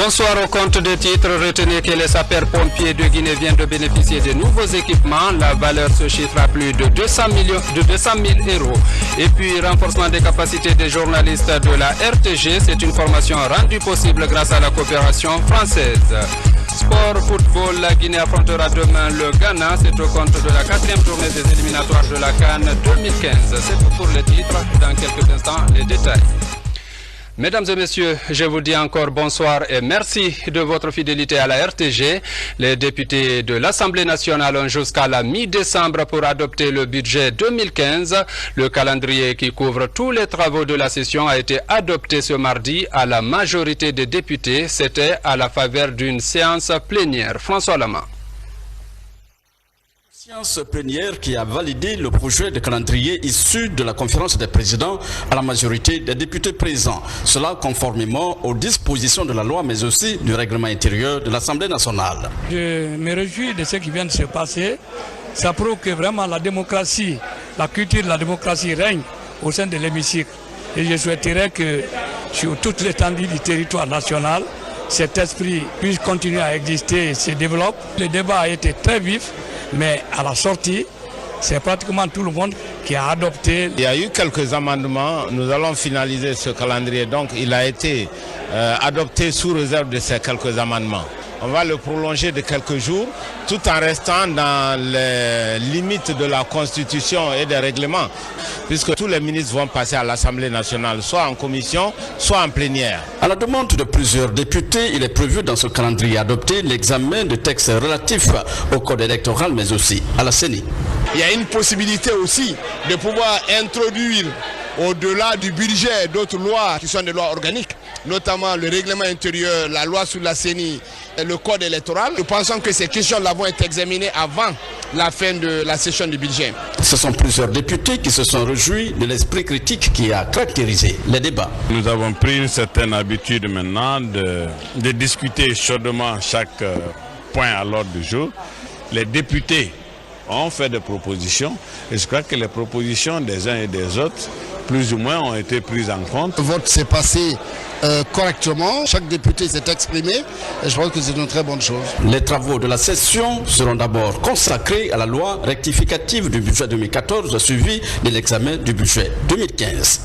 Bonsoir. Au compte des titres, retenez que les sapeurs-pompiers de Guinée viennent de bénéficier de nouveaux équipements. La valeur se chiffre à plus de 200 000 euros. Et puis, renforcement des capacités des journalistes de la RTG. C'est une formation rendue possible grâce à la coopération française. Sport, football, la Guinée affrontera demain le Ghana. C'est au compte de la 4e journée des éliminatoires de la CAN 2015. C'est tout pour les titres. Dans quelques instants, les détails. Mesdames et messieurs, je vous dis encore bonsoir et merci de votre fidélité à la RTG. Les députés de l'Assemblée nationale ont jusqu'à la mi-décembre pour adopter le budget 2015. Le calendrier qui couvre tous les travaux de la session a été adopté ce mardi à la majorité des députés. C'était à la faveur d'une séance plénière. François Lama. Séance plénière qui a validé le projet de calendrier issu de la conférence des présidents à la majorité des députés présents. Cela conformément aux dispositions de la loi mais aussi du règlement intérieur de l'Assemblée nationale. Je me réjouis de ce qui vient de se passer. Ça prouve que vraiment la démocratie, la culture de la démocratie règne au sein de l'hémicycle. Et je souhaiterais que sur toute l'étendue du territoire national, cet esprit puisse continuer à exister et se développe. Le débat a été très vif. Mais à la sortie, c'est pratiquement tout le monde qui a adopté. Il y a eu quelques amendements. Nous allons finaliser ce calendrier. Donc, il a été adopté sous réserve de ces quelques amendements. On va le prolonger de quelques jours, tout en restant dans les limites de la Constitution et des règlements, puisque tous les ministres vont passer à l'Assemblée nationale, soit en commission, soit en plénière. À la demande de plusieurs députés, il est prévu dans ce calendrier adopté l'examen de textes relatifs au code électoral, mais aussi à la CENI. Il y a une possibilité aussi de pouvoir introduire au-delà du budget d'autres lois qui sont des lois organiques, notamment le règlement intérieur, la loi sur la CENI, le code électoral. Nous pensons que ces questions-là vont être examinées avant la fin de la session du budget. Ce sont plusieurs députés qui se sont réjouis de l'esprit critique qui a caractérisé les débats. Nous avons pris une certaine habitude maintenant de discuter chaudement chaque point à l'ordre du jour. Les députés ont fait des propositions et je crois que les propositions des uns et des autres plus ou moins ont été prises en compte. Le vote s'est passé correctement, chaque député s'est exprimé et je pense que c'est une très bonne chose. Les travaux de la session seront d'abord consacrés à la loi rectificative du budget 2014 suivi de l'examen du budget 2015.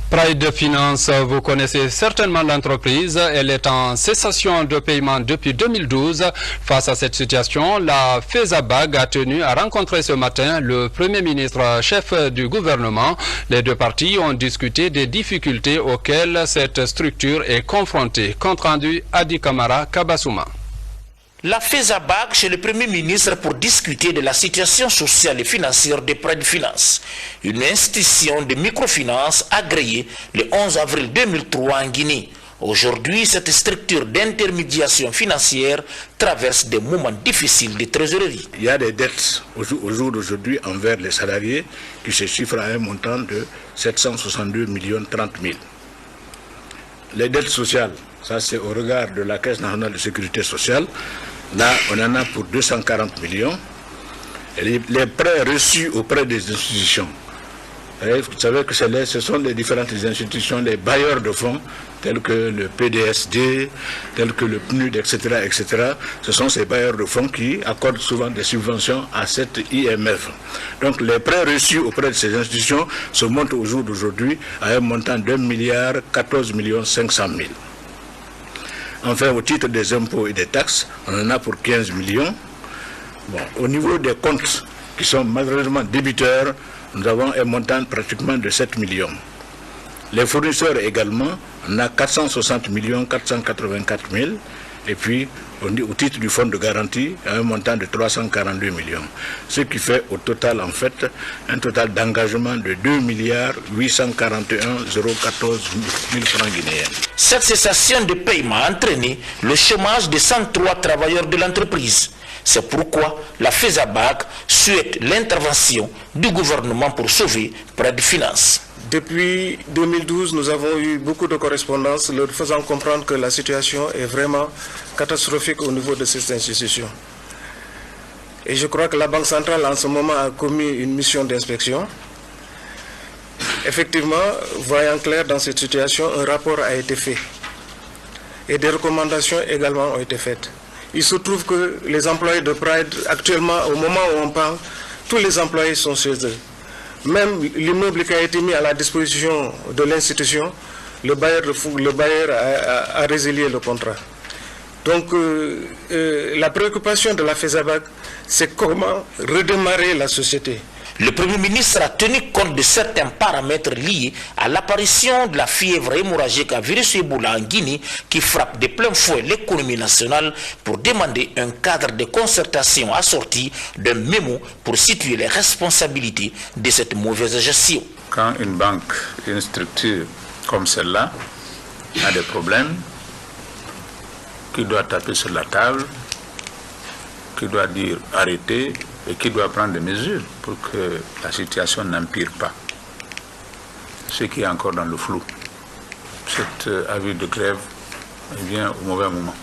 Pride Finance, vous connaissez certainement l'entreprise. Elle est en cessation de paiement depuis 2012. Face à cette situation, la FESABAG a tenu à rencontrer ce matin le Premier ministre chef du gouvernement. Les deux parties ont discuté des difficultés auxquelles cette structure est confrontée. Compte rendu Adi Kamara Kabasouma. La FESABAG chez le Premier ministre pour discuter de la situation sociale et financière des Pride Finance, une institution de microfinance agréée le 11 avril 2003 en Guinée. Aujourd'hui, cette structure d'intermédiation financière traverse des moments difficiles de trésorerie. Il y a des dettes au jour d'aujourd'hui envers les salariés qui se chiffrent à un montant de 762 30 000. Les dettes sociales, ça c'est au regard de la Caisse nationale de sécurité sociale. Là, on en a pour 240 millions. Et les prêts reçus auprès des institutions. Vous savez que ce sont les différentes institutions, les bailleurs de fonds, tels que le PDSD, tels que le PNUD, etc., etc. Ce sont ces bailleurs de fonds qui accordent souvent des subventions à cette IMF. Donc les prêts reçus auprès de ces institutions se montent au jour d'aujourd'hui à un montant de 1,14 500 000. Enfin, au titre des impôts et des taxes, on en a pour 15 millions. Bon, au niveau des comptes qui sont malheureusement débiteurs, nous avons un montant pratiquement de 7 millions. Les fournisseurs également, on a 460 484 000. Et puis, au titre du fonds de garantie, un montant de 342 millions. Ce qui fait au total, en fait, un total d'engagement de 2 841 014 000 francs guinéens. Cette cessation de paiement a entraîné le chômage de 103 travailleurs de l'entreprise. C'est pourquoi la FESABAG souhaite l'intervention du gouvernement pour sauver Pride Finance. Depuis 2012, nous avons eu beaucoup de correspondances leur faisant comprendre que la situation est vraiment catastrophique au niveau de cette institution. Et je crois que la Banque centrale en ce moment a commis une mission d'inspection. Effectivement, voyant clair dans cette situation, un rapport a été fait. et des recommandations également ont été faites. Il se trouve que les employés de Pride, actuellement, au moment où on parle, tous les employés sont chez eux. Même l'immeuble qui a été mis à la disposition de l'institution, le bailleur a résilié le contrat. Donc la préoccupation de la FESABAC, c'est comment redémarrer la société. Le Premier ministre a tenu compte de certains paramètres liés à l'apparition de la fièvre hémorragique à virus Ebola en Guinée qui frappe de plein fouet l'économie nationale pour demander un cadre de concertation assorti d'un mémo pour situer les responsabilités de cette mauvaise gestion. Quand une banque, une structure comme celle-là a des problèmes, qui doit taper sur la table, qui doit dire arrêtez, et qui doit prendre des mesures pour que la situation n'empire pas. Ce qui est encore dans le flou. Cet avis de grève vient au mauvais moment.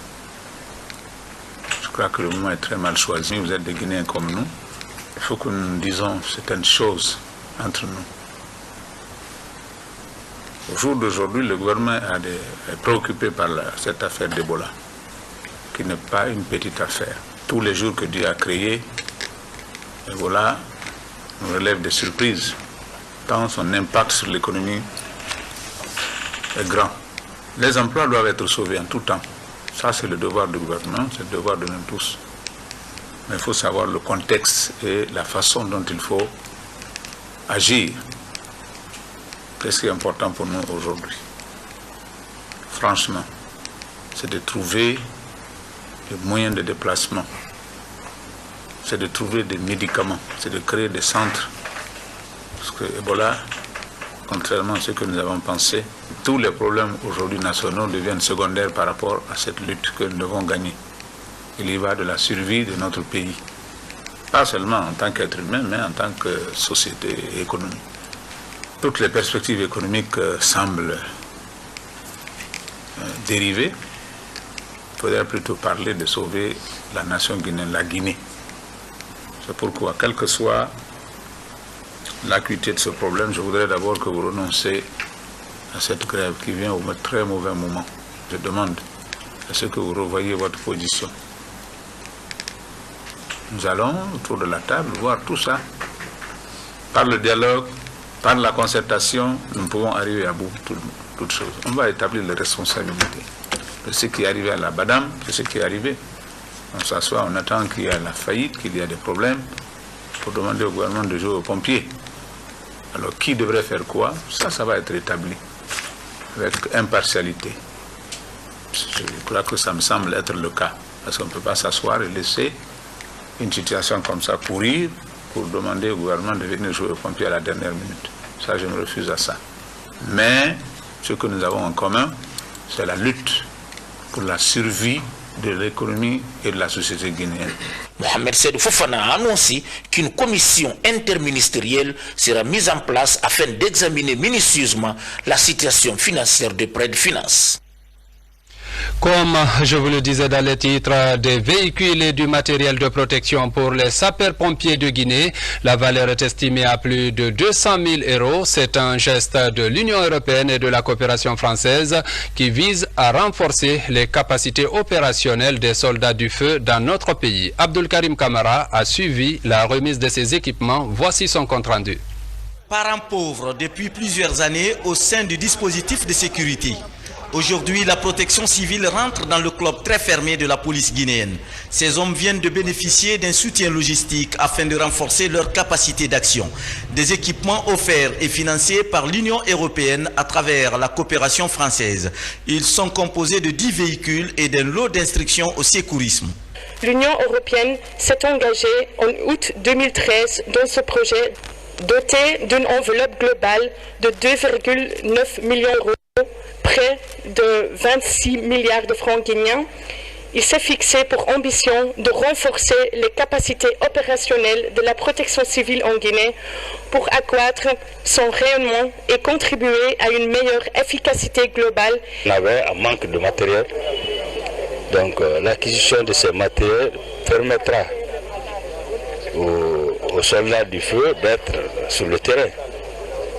Je crois que le moment est très mal choisi. Vous êtes des Guinéens comme nous. Il faut que nous disons certaines choses entre nous. Au jour d'aujourd'hui, le gouvernement est préoccupé par cette affaire d'Ebola, qui n'est pas une petite affaire. Tous les jours que Dieu a créé, Ebola nous relève des surprises, tant son impact sur l'économie est grand. Les emplois doivent être sauvés en tout temps. Ça, c'est le devoir du gouvernement, c'est le devoir de nous tous. Mais il faut savoir le contexte et la façon dont il faut agir. Qu'est-ce qui est important pour nous aujourd'hui? Franchement, c'est de trouver des moyens de déplacement. C'est de trouver des médicaments, c'est de créer des centres. Parce que Ebola, contrairement à ce que nous avons pensé, tous les problèmes aujourd'hui nationaux deviennent secondaires par rapport à cette lutte que nous devons gagner. Il y va de la survie de notre pays. Pas seulement en tant qu'être humain, mais en tant que société et économie. Toutes les perspectives économiques semblent dérivées. Il faudrait plutôt parler de sauver la nation guinéenne, la Guinée. C'est pourquoi, quelle que soit l'acuité de ce problème, je voudrais d'abord que vous renoncez à cette grève qui vient au très mauvais moment. Je demande à ce que vous revoyiez votre position. Nous allons, autour de la table, voir tout ça. Par le dialogue, par la concertation, nous pouvons arriver à bout de toutes choses. On va établir les responsabilités. De ce qui est arrivé à la Badam, de ce qui est arrivé. On s'assoit, on attend qu'il y ait la faillite, qu'il y ait des problèmes, pour demander au gouvernement de jouer aux pompiers. Alors, qui devrait faire quoi? Ça va être établi, avec impartialité. Je crois que ça me semble être le cas, parce qu'on ne peut pas s'asseoir et laisser une situation comme ça courir pour demander au gouvernement de venir jouer aux pompiers à la dernière minute. Ça, je me refuse à ça. Mais, ce que nous avons en commun, c'est la lutte pour la survie de l'économie et de la société guinéenne. Mohamed Seydou Fofana a annoncé qu'une commission interministérielle sera mise en place afin d'examiner minutieusement la situation financière de Pride Finance. Comme je vous le disais dans les titres, des véhicules et du matériel de protection pour les sapeurs-pompiers de Guinée. La valeur est estimée à plus de 200 000 €. C'est un geste de l'Union européenne et de la coopération française qui vise à renforcer les capacités opérationnelles des soldats du feu dans notre pays. Abdul Karim Kamara a suivi la remise de ces équipements. Voici son compte-rendu. Parents pauvres depuis plusieurs années au sein du dispositif de sécurité. Aujourd'hui, la protection civile rentre dans le club très fermé de la police guinéenne. Ces hommes viennent de bénéficier d'un soutien logistique afin de renforcer leur capacité d'action. Des équipements offerts et financés par l'Union européenne à travers la coopération française. Ils sont composés de 10 véhicules et d'un lot d'instructions au secourisme. L'Union européenne s'est engagée en août 2013 dans ce projet doté d'une enveloppe globale de 2,9 millions d'euros. Près de 26 milliards de francs guinéens. Il s'est fixé pour ambition de renforcer les capacités opérationnelles de la protection civile en Guinée pour accroître son rayonnement et contribuer à une meilleure efficacité globale. On avait un manque de matériel, donc l'acquisition de ces matériels permettra aux soldats du feu d'être sur le terrain.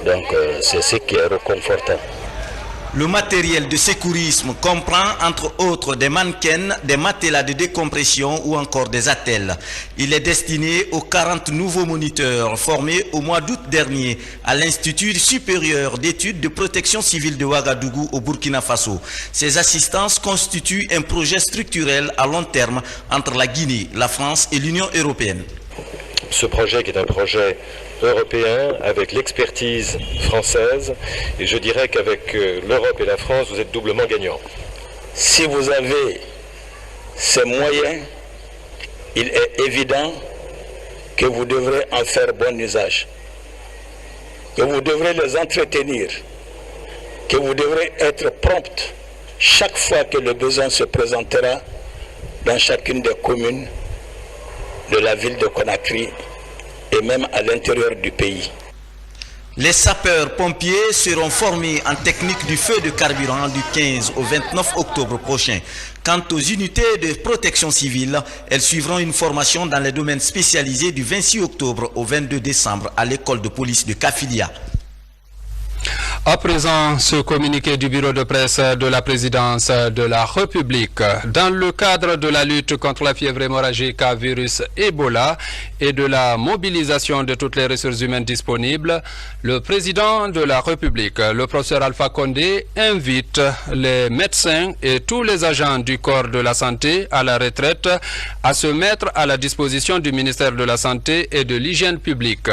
Donc c'est ce qui est réconfortant. Le matériel de secourisme comprend entre autres des mannequins, des matelas de décompression ou encore des attelles. Il est destiné aux 40 nouveaux moniteurs formés au mois d'août dernier à l'Institut supérieur d'études de protection civile de Ouagadougou au Burkina Faso. Ces assistances constituent un projet structurel à long terme entre la Guinée, la France et l'Union européenne. Ce projet qui est un projet européen avec l'expertise française, et je dirais qu'avec l'Europe et la France, vous êtes doublement gagnants. Si vous avez ces moyens, il est évident que vous devrez en faire bon usage, que vous devrez les entretenir, que vous devrez être prompt chaque fois que le besoin se présentera dans chacune des communes de la ville de Conakry et même à l'intérieur du pays. Les sapeurs-pompiers seront formés en technique du feu de carburant du 15 au 29 octobre prochain. Quant aux unités de protection civile, elles suivront une formation dans les domaines spécialisés du 26 octobre au 22 décembre à l'école de police de Kafilia. À présent, ce communiqué du bureau de presse de la présidence de la République. Dans le cadre de la lutte contre la fièvre hémorragique à virus Ebola et de la mobilisation de toutes les ressources humaines disponibles, le président de la République, le professeur Alpha Condé, invite les médecins et tous les agents du corps de la santé à la retraite à se mettre à la disposition du ministère de la Santé et de l'Hygiène publique.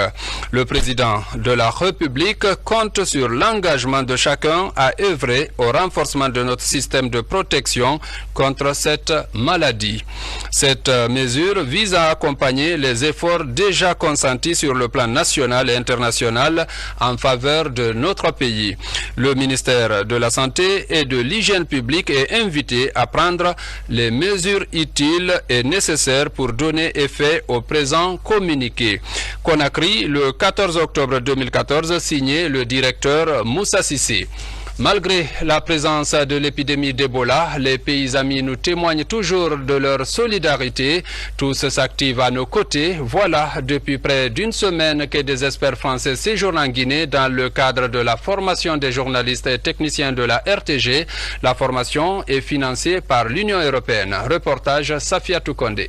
Le président de la République compte sur l'engagement de chacun à œuvrer au renforcement de notre système de protection contre cette maladie. Cette mesure vise à accompagner les efforts déjà consentis sur le plan national et international en faveur de notre pays. Le ministère de la Santé et de l'Hygiène publique est invité à prendre les mesures utiles et nécessaires pour donner effet au présent communiqué. Conakry, le 14 octobre 2014, signé le directeur Moussa Sissi. Malgré la présence de l'épidémie d'Ebola, les pays amis nous témoignent toujours de leur solidarité. Tous s'activent à nos côtés. Voilà depuis près d'une semaine que des experts français séjournent en Guinée dans le cadre de la formation des journalistes et techniciens de la RTG. La formation est financée par l'Union européenne. Reportage Safia Toukonde.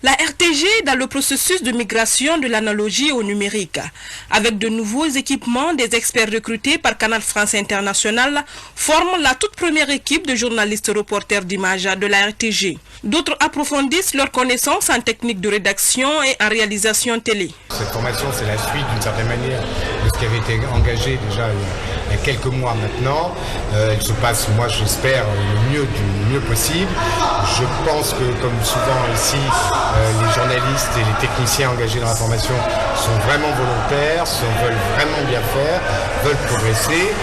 La RTG dans le processus de migration de l'analogie au numérique. Avec de nouveaux équipements, des experts recrutés par Canal France International forment la toute première équipe de journalistes reporters d'images de la RTG. D'autres approfondissent leurs connaissances en technique de rédaction et en réalisation télé. Cette formation, c'est la suite d'une certaine manière de ce qui avait été engagé déjà il y a quelques mois maintenant. Elle se passe, moi j'espère, du mieux possible. Je pense que, comme souvent ici, les journalistes et les techniciens engagés dans la formation sont vraiment volontaires, veulent vraiment bien faire, veulent progresser.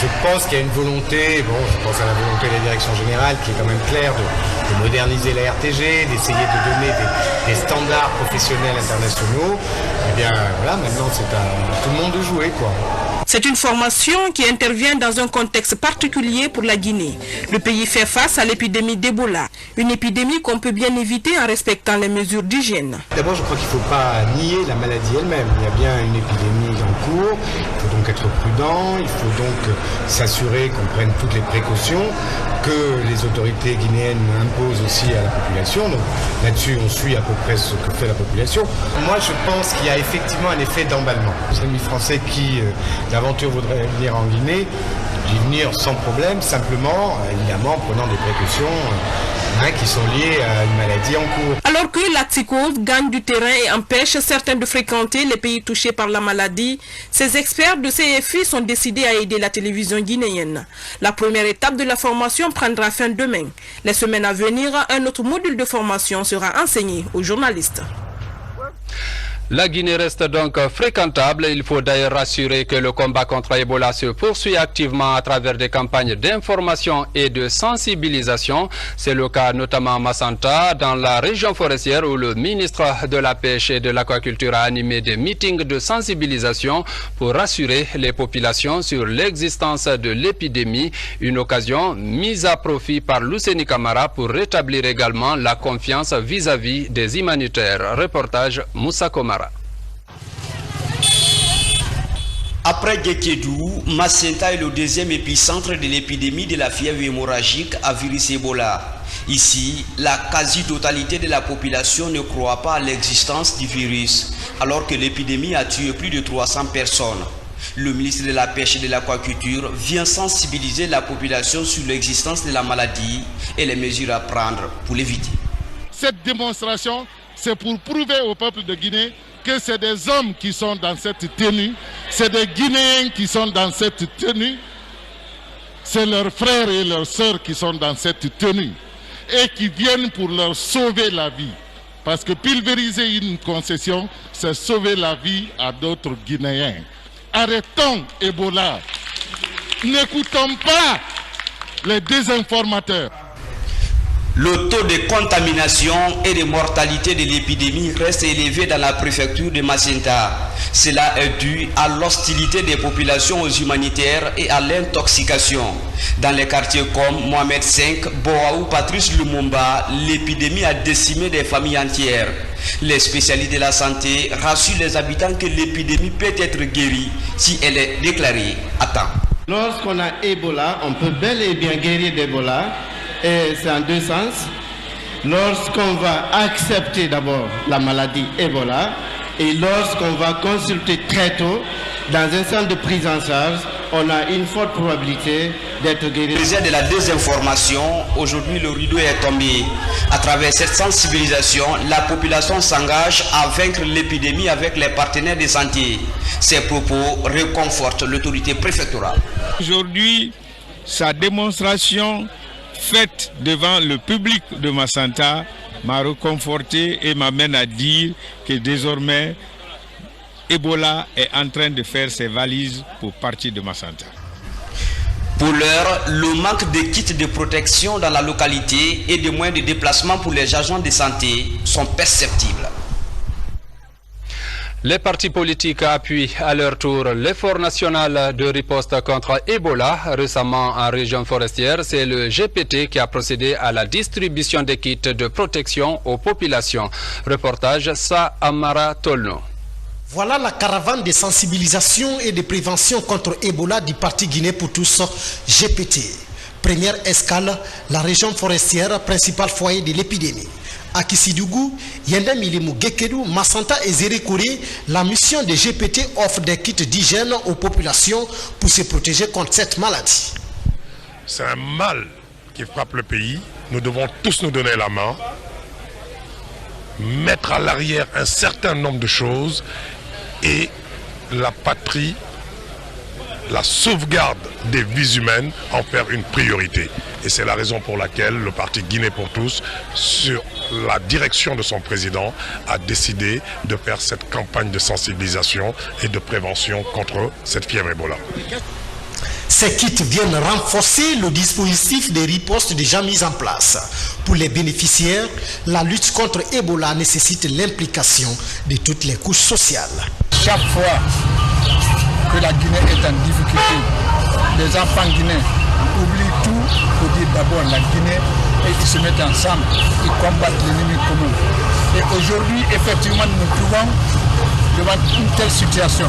Je pense qu'il y a une volonté, je pense à la volonté de la direction générale qui est quand même claire de moderniser la RTG, d'essayer de donner des standards professionnels internationaux. Eh bien voilà, maintenant c'est à tout le monde de jouer, quoi. C'est une formation qui intervient dans un contexte particulier pour la Guinée. Le pays fait face à l'épidémie d'Ebola, une épidémie qu'on peut bien éviter en respectant les mesures d'hygiène. D'abord, je crois qu'il ne faut pas nier la maladie elle-même. Il y a bien une épidémie en cours, il faut donc être prudent, il faut donc s'assurer qu'on prenne toutes les précautions, que les autorités guinéennes imposent aussi à la population. Donc là-dessus, on suit à peu près ce que fait la population. Moi, je pense qu'il y a effectivement un effet d'emballement. Les amis français qui d'aventure voudraient venir en Guinée, d'y venir sans problème, simplement, évidemment, en prenant des précautions qui sont liées à une maladie en cours. Alors que la psychose gagne du terrain et empêche certains de fréquenter les pays touchés par la maladie, ces experts de CFI sont décidés à aider la télévision guinéenne. La première étape de la formation prendra fin demain. Les semaines à venir, un autre module de formation sera enseigné aux journalistes. La Guinée reste donc fréquentable. Il faut d'ailleurs rassurer que le combat contre Ebola se poursuit activement à travers des campagnes d'information et de sensibilisation. C'est le cas notamment à Massanta, dans la région forestière, où le ministre de la Pêche et de l'Aquaculture a animé des meetings de sensibilisation pour rassurer les populations sur l'existence de l'épidémie. Une occasion mise à profit par Luceni Camara pour rétablir également la confiance vis-à-vis des humanitaires. Reportage Moussa Komara. Après Gekedou, Macenta est le deuxième épicentre de l'épidémie de la fièvre hémorragique à virus Ebola. Ici, la quasi-totalité de la population ne croit pas à l'existence du virus, alors que l'épidémie a tué plus de 300 personnes. Le ministre de la Pêche et de l'Aquaculture vient sensibiliser la population sur l'existence de la maladie et les mesures à prendre pour l'éviter. Cette démonstration, c'est pour prouver au peuple de Guinée que c'est des hommes qui sont dans cette tenue, c'est des Guinéens qui sont dans cette tenue, c'est leurs frères et leurs sœurs qui sont dans cette tenue et qui viennent pour leur sauver la vie. Parce que pulvériser une concession, c'est sauver la vie à d'autres Guinéens. Arrêtons Ebola. N'écoutons pas les désinformateurs. Le taux de contamination et de mortalité de l'épidémie reste élevé dans la préfecture de Macenta. Cela est dû à l'hostilité des populations aux humanitaires et à l'intoxication. Dans les quartiers comme Mohamed V, Boa ou Patrice Lumumba, l'épidémie a décimé des familles entières. Les spécialistes de la santé rassurent les habitants que l'épidémie peut être guérie si elle est déclarée à temps. Lorsqu'on a Ebola, on peut bel et bien guérir d'Ebola. Et c'est en deux sens. Lorsqu'on va accepter d'abord la maladie Ebola et lorsqu'on va consulter très tôt dans un centre de prise en charge, on a une forte probabilité d'être guéri. Président de la désinformation, aujourd'hui le rideau est tombé. À travers cette sensibilisation, la population s'engage à vaincre l'épidémie avec les partenaires de santé. Ces propos réconfortent l'autorité préfectorale. Aujourd'hui, sa démonstration faite devant le public de Macenta m'a reconforté et m'amène à dire que désormais Ebola est en train de faire ses valises pour partir de Macenta. Pour l'heure, le manque de kits de protection dans la localité et de moyens de déplacement pour les agents de santé sont perceptibles. Les partis politiques appuient à leur tour l'effort national de riposte contre Ebola. Récemment en région forestière, c'est le GPT qui a procédé à la distribution des kits de protection aux populations. Reportage Sa Amara Tolno. Voilà la caravane de sensibilisation et de prévention contre Ebola du Parti Guinée pour tous, GPT. Première escale, la région forestière, principal foyer de l'épidémie. À Kissidougou, Yendem Ilimou Gekedou, Macenta et Zérékouré, la mission de GPT offre des kits d'hygiène aux populations pour se protéger contre cette maladie. C'est un mal qui frappe le pays. Nous devons tous nous donner la main, mettre à l'arrière un certain nombre de choses et la patrie, la sauvegarde des vies humaines, en faire une priorité. Et c'est la raison pour laquelle le parti Guinée pour tous, sur la direction de son président, a décidé de faire cette campagne de sensibilisation et de prévention contre cette fièvre Ebola. Ces kits viennent renforcer le dispositif de riposte déjà mis en place. Pour les bénéficiaires, la lutte contre Ebola nécessite l'implication de toutes les couches sociales. Chaque fois que la Guinée est en difficulté, les enfants guinéens oublient tout pour dire d'abord la Guinée et ils se mettent ensemble, ils combattent l'ennemi commun. Et aujourd'hui, effectivement, nous nous trouvons devant une telle situation.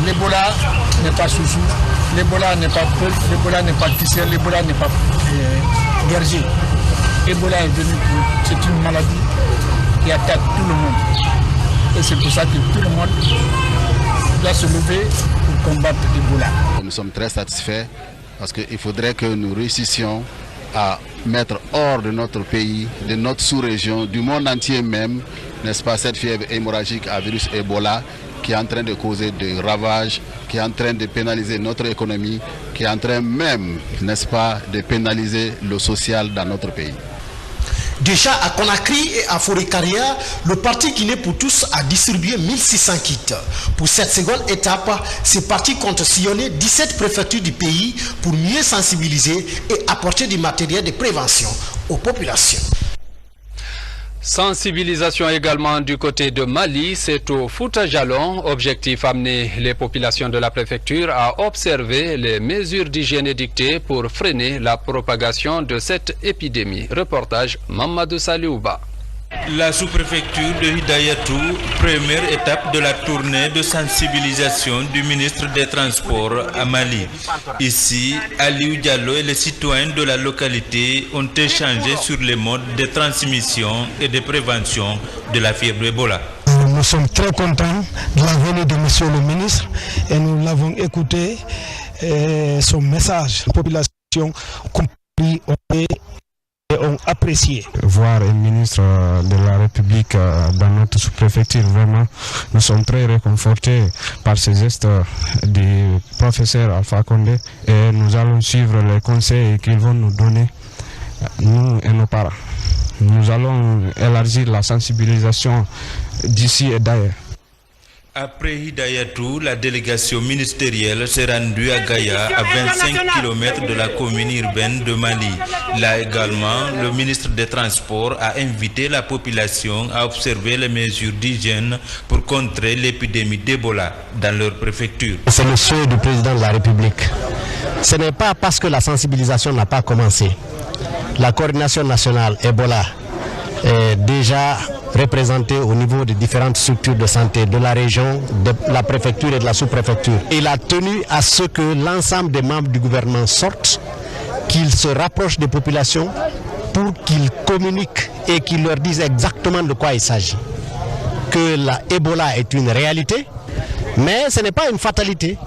L'Ebola n'est pas Soussou, l'Ebola n'est pas Peul, l'Ebola n'est pas Tissé, l'Ebola n'est pas Guergier. Ebola est venu pour... C'est une maladie qui attaque tout le monde. Et c'est pour ça que tout le monde doit se lever pour combattre l'Ebola. Nous sommes très satisfaits parce qu'il faudrait que nous réussissions à mettre hors de notre pays, de notre sous-région, du monde entier même, n'est-ce pas, cette fièvre hémorragique à virus Ebola qui est en train de causer des ravages, qui est en train de pénaliser notre économie, qui est en train même, n'est-ce pas, de pénaliser le social dans notre pays. Déjà à Conakry et à Forêt-Carrière, le parti Guinée pour tous a distribué 1600 kits. Pour cette seconde étape, ce parti compte sillonner 17 préfectures du pays pour mieux sensibiliser et apporter du matériel de prévention aux populations. Sensibilisation également du côté de Mali, c'est au Fouta Jalon. Objectif, amener les populations de la préfecture à observer les mesures d'hygiène édictées pour freiner la propagation de cette épidémie. Reportage Mamadou Saliouba. La sous-préfecture de Hidayatou, première étape de la tournée de sensibilisation du ministre des Transports à Mali. Ici, Aliou Diallo et les citoyens de la localité ont échangé sur les modes de transmission et de prévention de la fièvre Ebola. Nous sommes très contents de la venue de monsieur le ministre et nous l'avons écouté, son message. La population compris et ont apprécié. Voir un ministre de la République dans notre sous-préfecture, vraiment, nous sommes très réconfortés par ces gestes du professeur Alpha Condé et nous allons suivre les conseils qu'ils vont nous donner, nous et nos parents. Nous allons élargir la sensibilisation d'ici et d'ailleurs. Après Hidayatou, la délégation ministérielle s'est rendue à Gaïa, à 25 km de la commune urbaine de Mali. Là également, le ministre des Transports a invité la population à observer les mesures d'hygiène pour contrer l'épidémie d'Ebola dans leur préfecture. C'est le souhait du président de la République. Ce n'est pas parce que la sensibilisation n'a pas commencé. La coordination nationale Ebola est déjà représentée au niveau des différentes structures de santé de la région, de la préfecture et de la sous-préfecture. Il a tenu à ce que l'ensemble des membres du gouvernement sortent, qu'ils se rapprochent des populations pour qu'ils communiquent et qu'ils leur disent exactement de quoi il s'agit. Que la Ebola est une réalité, mais ce n'est pas une fatalité.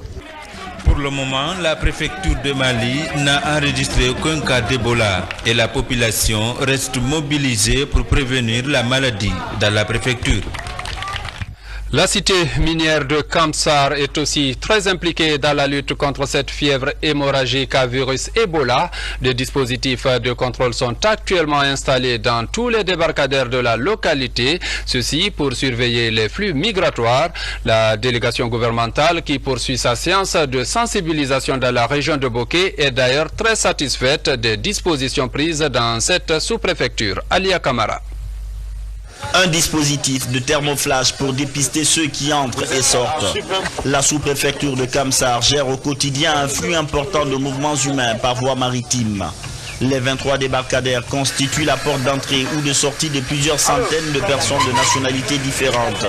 Pour le moment, la préfecture de Mali n'a enregistré aucun cas d'Ebola et la population reste mobilisée pour prévenir la maladie dans la préfecture. La cité minière de Kamsar est aussi très impliquée dans la lutte contre cette fièvre hémorragique à virus Ebola. Des dispositifs de contrôle sont actuellement installés dans tous les débarcadères de la localité, ceci pour surveiller les flux migratoires. La délégation gouvernementale qui poursuit sa séance de sensibilisation dans la région de Boké est d'ailleurs très satisfaite des dispositions prises dans cette sous-préfecture. Alia Kamara. Un dispositif de thermoflash pour dépister ceux qui entrent et sortent. La sous-préfecture de Kamsar gère au quotidien un flux important de mouvements humains par voie maritime. Les 23 débarcadères constituent la porte d'entrée ou de sortie de plusieurs centaines de personnes de nationalités différentes.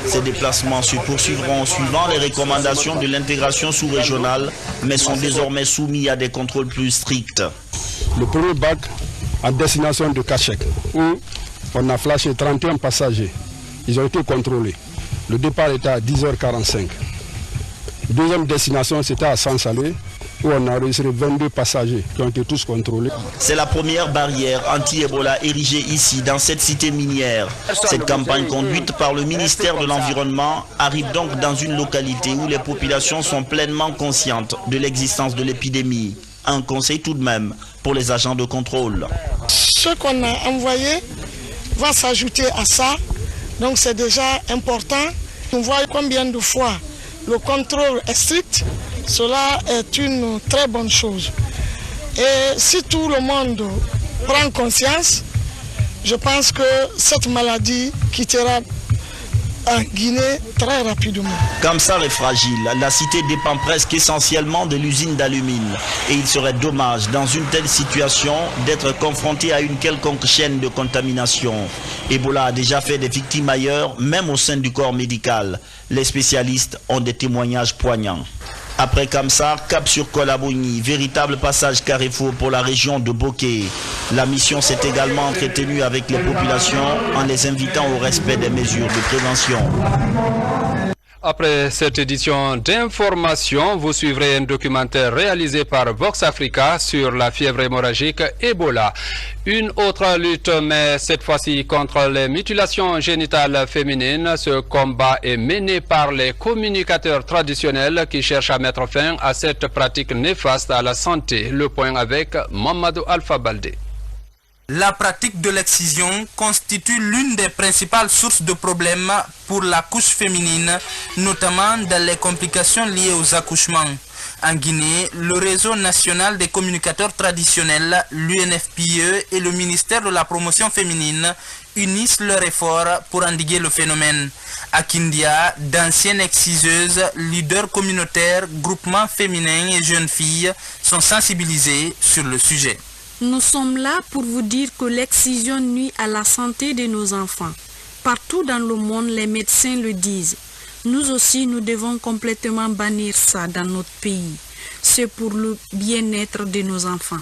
Ces déplacements se poursuivront suivant les recommandations de l'intégration sous-régionale, mais sont désormais soumis à des contrôles plus stricts. Le premier bac à destination de Kachek, où on a flashé 31 passagers. Ils ont été contrôlés. Le départ était à 10h45. Deuxième destination, c'était à Sansalé, où on a enregistré 22 passagers qui ont été tous contrôlés. C'est la première barrière anti-Ebola érigée ici, dans cette cité minière. Cette campagne conduite par le ministère de l'Environnement arrive donc dans une localité où les populations sont pleinement conscientes de l'existence de l'épidémie. Un conseil tout de même pour les agents de contrôle. Ce qu'on a envoyé va s'ajouter à ça, donc c'est déjà important. On voit combien de fois le contrôle est strict, cela est une très bonne chose. Et si tout le monde prend conscience, je pense que cette maladie quittera en Guinée très rapidement. Kamsar est fragile, la cité dépend presque essentiellement de l'usine d'alumine et il serait dommage dans une telle situation d'être confronté à une quelconque chaîne de contamination. Ebola a déjà fait des victimes ailleurs, même au sein du corps médical. Les spécialistes ont des témoignages poignants. Après Kamsar, cap sur Kolabougni, véritable passage carrefour pour la région de Boké. La mission s'est également entretenue avec les populations en les invitant au respect des mesures de prévention. Après cette édition d'information, vous suivrez un documentaire réalisé par Vox Africa sur la fièvre hémorragique Ebola. Une autre lutte, mais cette fois-ci contre les mutilations génitales féminines. Ce combat est mené par les communicateurs traditionnels qui cherchent à mettre fin à cette pratique néfaste à la santé. Le point avec Mamadou Alpha Baldé. La pratique de l'excision constitue l'une des principales sources de problèmes pour la couche féminine, notamment dans les complications liées aux accouchements. En Guinée, le réseau national des communicateurs traditionnels, l'UNFPE et le ministère de la promotion féminine unissent leurs efforts pour endiguer le phénomène. À Kindia, d'anciennes exciseuses, leaders communautaires, groupements féminins et jeunes filles sont sensibilisés sur le sujet. Nous sommes là pour vous dire que l'excision nuit à la santé de nos enfants. Partout dans le monde, les médecins le disent. Nous aussi, nous devons complètement bannir ça dans notre pays. C'est pour le bien-être de nos enfants.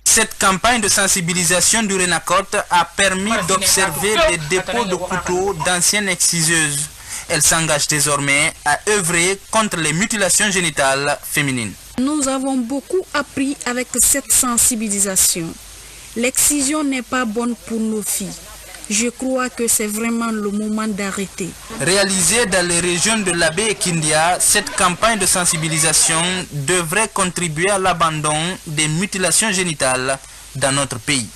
Cette campagne de sensibilisation du Renacort a permis d'observer des dépôts de couteaux d'anciennes exciseuses. Elle s'engage désormais à œuvrer contre les mutilations génitales féminines. Nous avons beaucoup appris avec cette sensibilisation. L'excision n'est pas bonne pour nos filles. Je crois que c'est vraiment le moment d'arrêter. Réalisée dans les régions de l'Abbé et Kindia, cette campagne de sensibilisation devrait contribuer à l'abandon des mutilations génitales dans notre pays.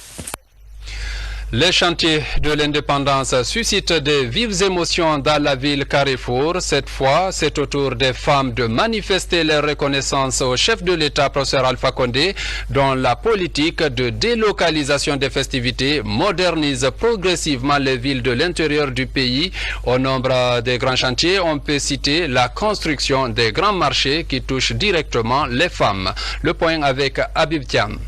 Les chantiers de l'indépendance suscitent de vives émotions dans la ville Carrefour. Cette fois, c'est au tour des femmes de manifester leur reconnaissance au chef de l'État, professeur Alpha Condé, dont la politique de délocalisation des festivités modernise progressivement les villes de l'intérieur du pays. Au nombre des grands chantiers, on peut citer la construction des grands marchés qui touchent directement les femmes. Le point avec Habib Thiam.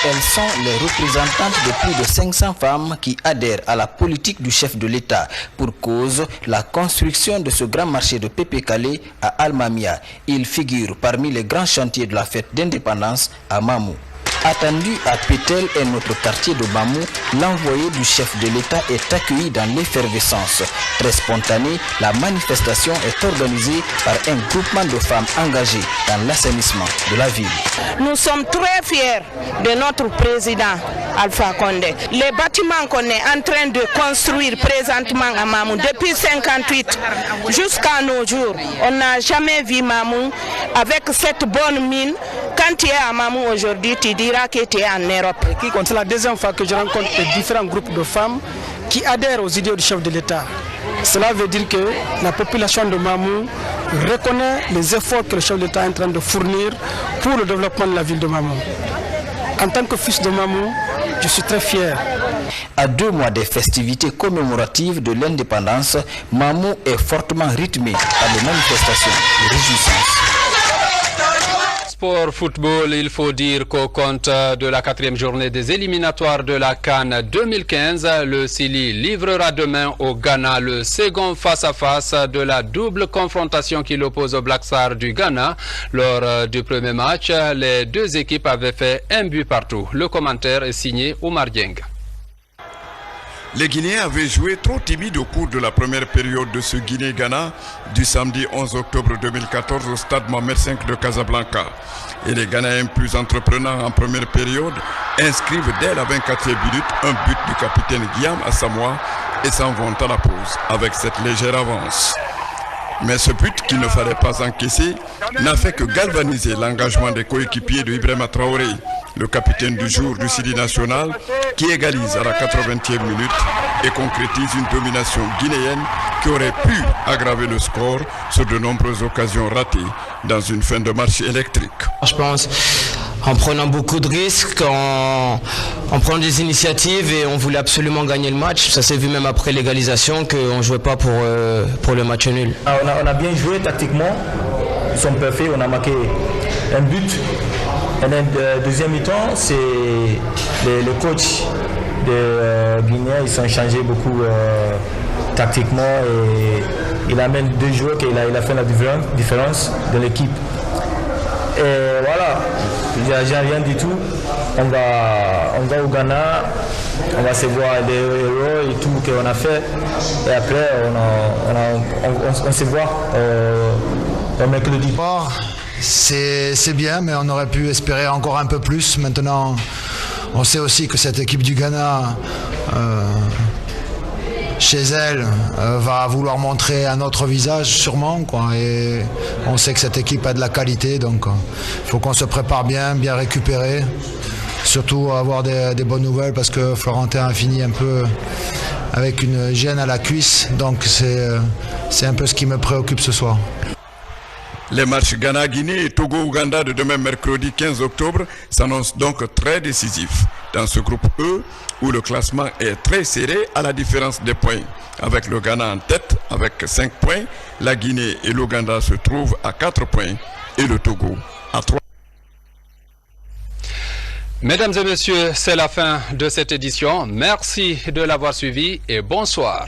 Elles sont les représentantes de plus de 500 femmes qui adhèrent à la politique du chef de l'État pour cause la construction de ce grand marché de Pépé Calais à Almamia. Il figure parmi les grands chantiers de la fête d'indépendance à Mamou. Attendu à Pétel et notre quartier de Mamou, l'envoyé du chef de l'État est accueilli dans l'effervescence. Très spontanée, la manifestation est organisée par un groupement de femmes engagées dans l'assainissement de la ville. Nous sommes très fiers de notre président Alpha Condé. Les bâtiments qu'on est en train de construire présentement à Mamou depuis 1958 jusqu'à nos jours, on n'a jamais vu Mamou avec cette bonne mine. Quand tu es à Mamou aujourd'hui, tu diras que tu es en Europe. C'est la deuxième fois que je rencontre les différents groupes de femmes qui adhèrent aux idéaux du chef de l'État. Cela veut dire que la population de Mamou reconnaît les efforts que le chef de l'État est en train de fournir pour le développement de la ville de Mamou. En tant que fils de Mamou, je suis très fier. À 2 mois des festivités commémoratives de l'indépendance, Mamou est fortement rythmé par les manifestations de réjouissance. Sport football, il faut dire qu'au compte de la 4e journée des éliminatoires de la CAN 2015, le Sili livrera demain au Ghana le second face-à-face de la double confrontation qui l'oppose au Black Stars du Ghana. Lors du premier match, les deux équipes avaient fait un but partout. Le commentaire est signé Oumar Dieng. Les Guinéens avaient joué trop timide au cours de la première période de ce Guinée-Ghana du samedi 11 octobre 2014 au stade Mohamed V de Casablanca. Et les Ghanéens plus entreprenants en première période inscrivent dès la 24e minute un but du capitaine Guillaume Asamoah et s'en vont à la pause avec cette légère avance. Mais ce but qu'il ne fallait pas encaisser n'a fait que galvaniser l'engagement des coéquipiers de Ibrahima Traoré, le capitaine du jour du Sili national, qui égalise à la 80e minute et concrétise une domination guinéenne qui aurait pu aggraver le score sur de nombreuses occasions ratées dans une fin de match électrique. Je pense en prenant beaucoup de risques, en prenant des initiatives et on voulait absolument gagner le match. Ça s'est vu même après l'égalisation qu'on ne jouait pas pour le match nul. On a bien joué tactiquement, ils sont parfaits, on a marqué un but. Et deuxième mi-temps, c'est les coachs de Guinée, ils sont changés beaucoup tactiquement et il amène 2 joueurs qu'il a fait la différence de l'équipe. Et voilà, j'ai rien du tout. On va au Ghana, on va se voir les héros et tout qu'on a fait. Et après, on se voit au mercredi. C'est bien, mais on aurait pu espérer encore un peu plus. Maintenant, on sait aussi que cette équipe du Ghana, chez elle, va vouloir montrer un autre visage sûrement, quoi. Et on sait que cette équipe a de la qualité, donc il faut qu'on se prépare bien récupérer. Surtout avoir des bonnes nouvelles parce que Florentin a fini un peu avec une gêne à la cuisse, donc c'est un peu ce qui me préoccupe ce soir. Les matchs Ghana-Guinée et Togo-Ouganda de demain mercredi 15 octobre s'annoncent donc très décisifs dans ce groupe E où le classement est très serré à la différence des points. Avec le Ghana en tête avec 5 points, la Guinée et l'Ouganda se trouvent à 4 points et le Togo à 3. Mesdames et messieurs, c'est la fin de cette édition. Merci de l'avoir suivi et bonsoir.